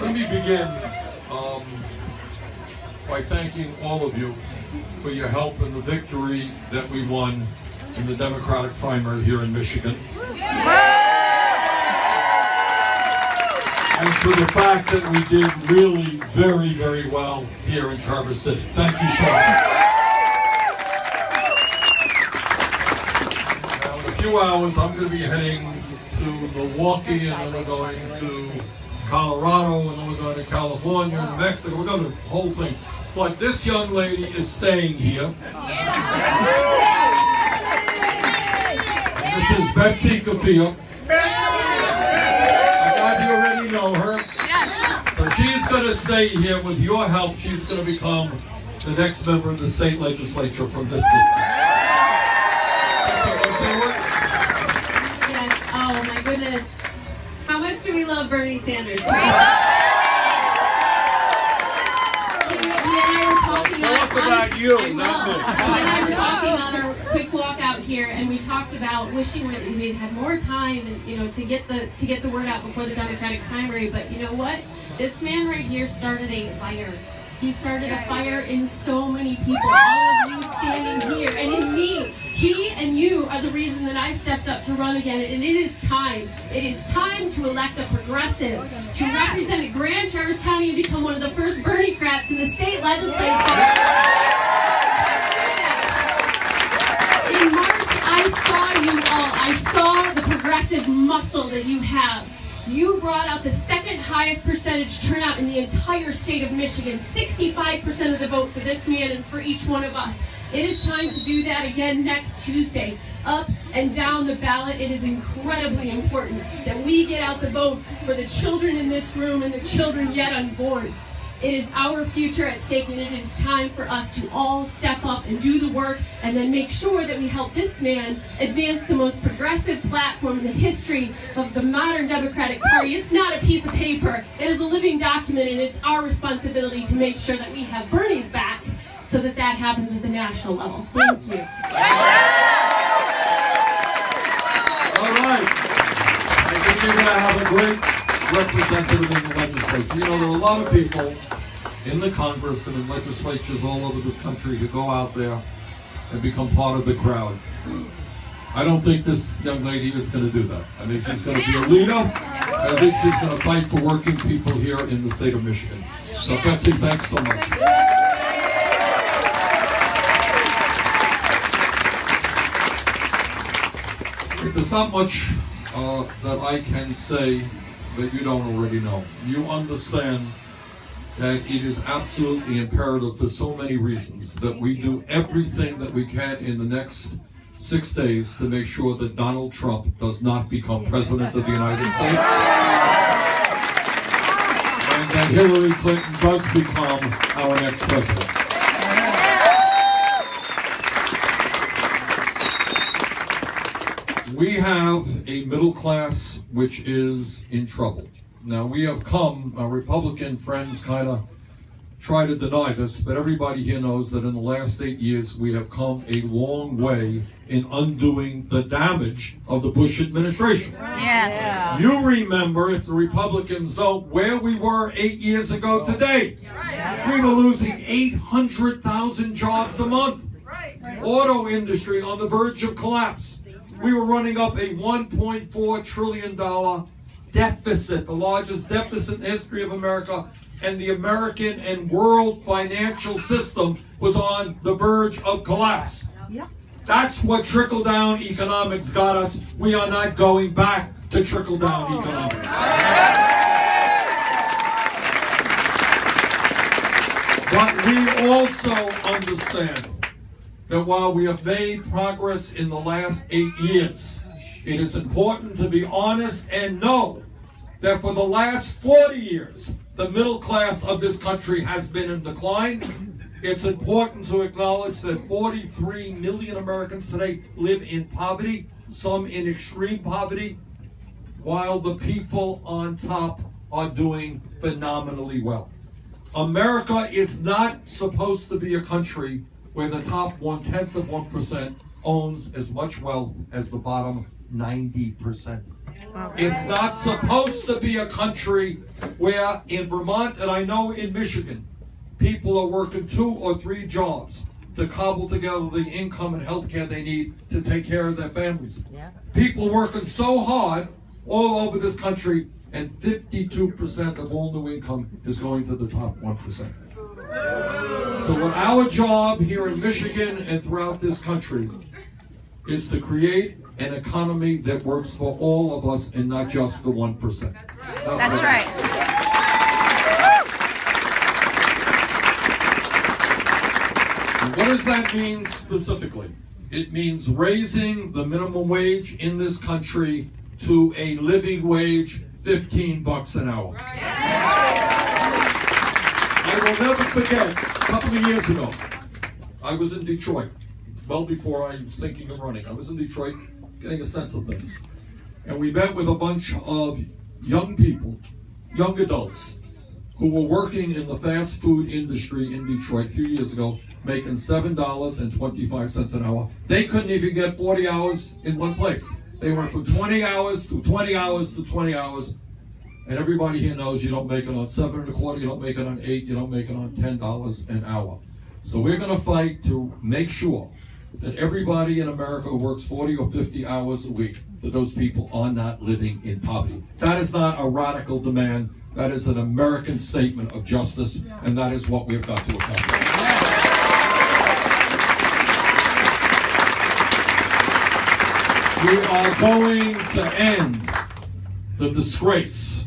Let me begin by thanking all of you for your help in the victory that we won in the Democratic primary here in Michigan. And for the fact that we did really very, very well here in Traverse City. Thank you so much. Now, in a few hours, I'm going to be heading to Milwaukee, and then we're going to Colorado, and then we're going to California and Mexico. We're going to the whole thing. But this young lady is staying here. This is Betsy Coffia. You already know her. So she's going to stay here. With your help, she's going to become the next member of the state legislature from this district. Yes. Oh my goodness. How much do we love Bernie Sanders? We and I were talking about you, not me. We and I were talking on our quick walk out here, and we talked about wishing we had more time, and to get the word out before the Democratic primary. But you know what? This man right here started a fire. He started a fire in so many people. All of you standing here, and in me. He and you are the reason that I stepped up to run again, and it is time. It is time to elect a progressive to represent Grand Traverse County and become one of the first Bernie-crats in the state legislature. In March, I saw you all. I saw the progressive muscle that you have. You brought out the second highest percentage turnout in the entire state of Michigan, 65% of the vote for this man and for each one of us. It is time to do that again next Tuesday. Up and down the ballot, it is incredibly important that we get out the vote for the children in this room and the children yet unborn. It is our future at stake, and it is time for us to all step up and do the work, and then make sure that we help this man advance the most progressive platform in the history of the modern Democratic Party. It's not a piece of paper. It is a living document, and it's our responsibility to make sure that we have Bernie's back so that that happens at the national level. Thank you. All right. I think you're going to have a great representative in the legislature. There are a lot of people in the Congress and in legislatures all over this country who go out there and become part of the crowd. I don't think this young lady is going to do that. I think she's going to be a leader. I think she's going to fight for working people here in the state of Michigan. So Betsy, thanks so much. There's not much that I can say that you don't already know. You understand that it is absolutely imperative for so many reasons that we do everything that we can in the next 6 days to make sure that Donald Trump does not become president of the United States, and that Hillary Clinton does become our next president. We have a middle class which is in trouble. Now, we have come, our Republican friends kind of try to deny this, but everybody here knows that in the last 8 years, we have come a long way in undoing the damage of the Bush administration. Yes. You remember, if the Republicans don't, where we were 8 years ago today. We were losing 800,000 jobs a month. Auto industry on the verge of collapse. We were running up a $1.4 trillion deficit, the largest deficit in the history of America, and the American and world financial system was on the verge of collapse. That's what trickle-down economics got us. We are not going back to trickle-down economics. But we also understand that while we have made progress in the last 8 years, it is important to be honest and know that for the last 40 years, the middle class of this country has been in decline. It's important to acknowledge that 43 million Americans today live in poverty, some in extreme poverty, while the people on top are doing phenomenally well. America is not supposed to be a country where the top 1/10 of 1% owns as much wealth as the bottom 90%. It's not supposed to be a country where in Vermont, and I know in Michigan, people are working 2 or 3 jobs to cobble together the income and health care they need to take care of their families. People working so hard all over this country, and 52% of all new income is going to the top 1%. So what our job here in Michigan and throughout this country is to create an economy that works for all of us and not just the 1%. That's right. And what does that mean specifically? It means raising the minimum wage in this country to a living wage, $15 an hour. I will never forget, a couple of years ago, I was in Detroit, well before I was thinking of running. I was in Detroit getting a sense of things. And we met with a bunch of young people, young adults, who were working in the fast food industry in Detroit a few years ago, making $7.25 an hour. They couldn't even get 40 hours in one place. They went from 20 hours to 20 hours to 20 hours. And everybody here knows you don't make it on 7 1/4, you don't make it on 8, you don't make it on $10 an hour. So we're going to fight to make sure that everybody in America who works 40 or 50 hours a week, that those people are not living in poverty. That is not a radical demand. That is an American statement of justice, and that is what we've got to accomplish. We are going to end the disgrace